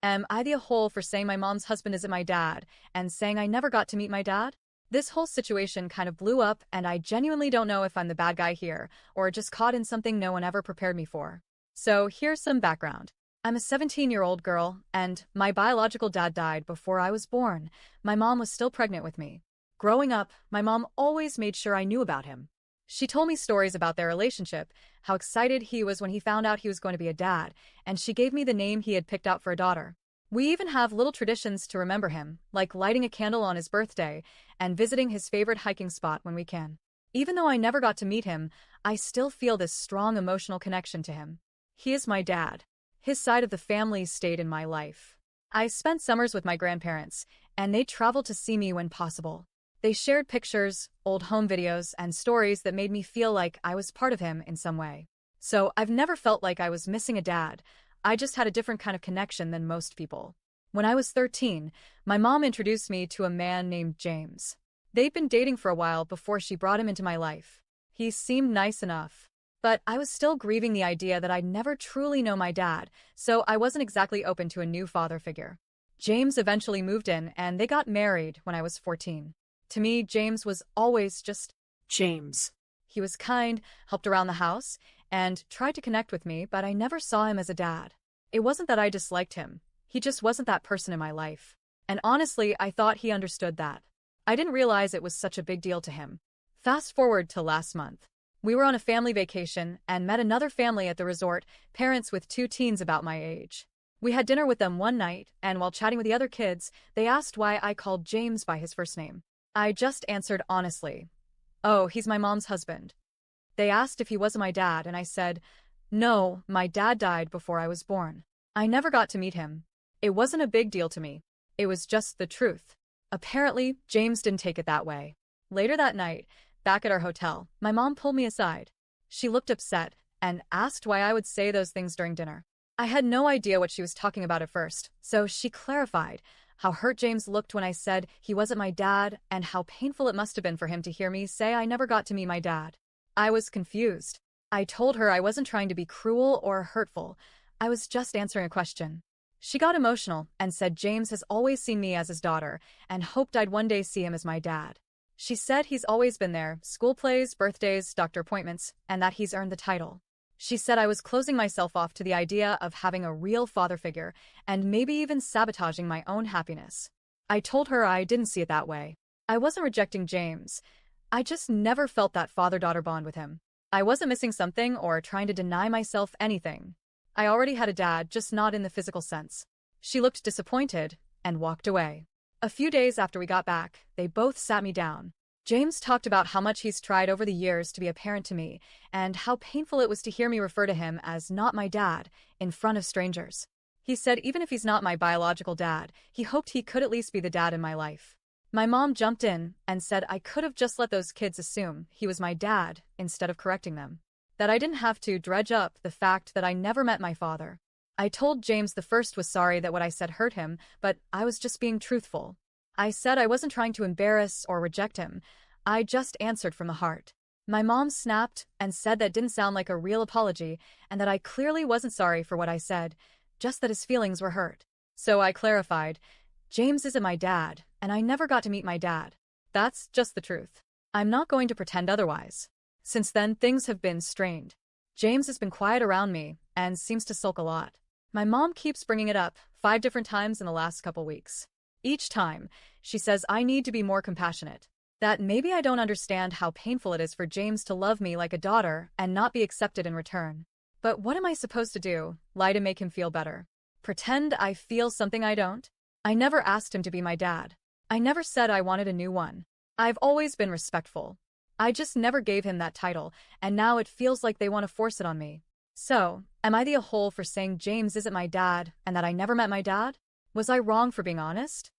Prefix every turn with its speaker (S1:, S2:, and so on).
S1: Am I the a-hole for saying my mom's husband isn't my dad and saying I never got to meet my dad? This whole situation kind of blew up, and I genuinely don't know if I'm the bad guy here or just caught in something no one ever prepared me for. So here's some background. I'm a 17-year-old girl, and my biological dad died before I was born. My mom was still pregnant with me. Growing up, my mom always made sure I knew about him. She told me stories about their relationship, how excited he was when he found out he was going to be a dad, and she gave me the name he had picked out for a daughter. We even have little traditions to remember him, like lighting a candle on his birthday and visiting his favorite hiking spot when we can. Even though I never got to meet him, I still feel this strong emotional connection to him. He is my dad. His side of the family stayed in my life. I spent summers with my grandparents, and they traveled to see me when possible. They shared pictures, old home videos, and stories that made me feel like I was part of him in some way. So I've never felt like I was missing a dad. I just had a different kind of connection than most people. When I was 13, my mom introduced me to a man named James. They'd been dating for a while before she brought him into my life. He seemed nice enough, but I was still grieving the idea that I'd never truly know my dad, so I wasn't exactly open to a new father figure. James eventually moved in, and they got married when I was 14. To me, James was always just James. He was kind, helped around the house, and tried to connect with me, but I never saw him as a dad. It wasn't that I disliked him. He just wasn't that person in my life. And honestly, I thought he understood that. I didn't realize it was such a big deal to him. Fast forward to last month. We were on a family vacation and met another family at the resort, parents with two teens about my age. We had dinner with them one night, and while chatting with the other kids, they asked why I called James by his first name. I just answered honestly, "Oh, he's my mom's husband." They asked if he wasn't my dad, and I said, "No, my dad died before I was born. I never got to meet him." It wasn't a big deal to me. It was just the truth. Apparently, James didn't take it that way. Later that night, back at our hotel, my mom pulled me aside. She looked upset and asked why I would say those things during dinner. I had no idea what she was talking about at first, so she clarified how hurt James looked when I said he wasn't my dad and how painful it must have been for him to hear me say I never got to meet my dad. I was confused. I told her I wasn't trying to be cruel or hurtful. I was just answering a question. She got emotional and said James has always seen me as his daughter and hoped I'd one day see him as my dad. She said he's always been there, school plays, birthdays, doctor appointments, and that he's earned the title. She said I was closing myself off to the idea of having a real father figure and maybe even sabotaging my own happiness. I told her I didn't see it that way. I wasn't rejecting James. I just never felt that father-daughter bond with him. I wasn't missing something or trying to deny myself anything. I already had a dad, just not in the physical sense. She looked disappointed and walked away. A few days after we got back, they both sat me down. James talked about how much he's tried over the years to be a parent to me and how painful it was to hear me refer to him as not my dad in front of strangers. He said even if he's not my biological dad, he hoped he could at least be the dad in my life. My mom jumped in and said I could have just let those kids assume he was my dad instead of correcting them. That I didn't have to dredge up the fact that I never met my father. I told James the first was sorry that what I said hurt him, but I was just being truthful. I said I wasn't trying to embarrass or reject him. I just answered from the heart. My mom snapped and said that didn't sound like a real apology and that I clearly wasn't sorry for what I said, just that his feelings were hurt. So I clarified, James isn't my dad, and I never got to meet my dad. That's just the truth. I'm not going to pretend otherwise. Since then, things have been strained. James has been quiet around me and seems to sulk a lot. My mom keeps bringing it up 5 different times in the last couple weeks. Each time, she says I need to be more compassionate. That maybe I don't understand how painful it is for James to love me like a daughter and not be accepted in return. But what am I supposed to do? Lie to make him feel better? Pretend I feel something I don't? I never asked him to be my dad. I never said I wanted a new one. I've always been respectful. I just never gave him that title, and now it feels like they want to force it on me. So, am I the a-hole for saying James isn't my dad and that I never met my dad? Was I wrong for being honest?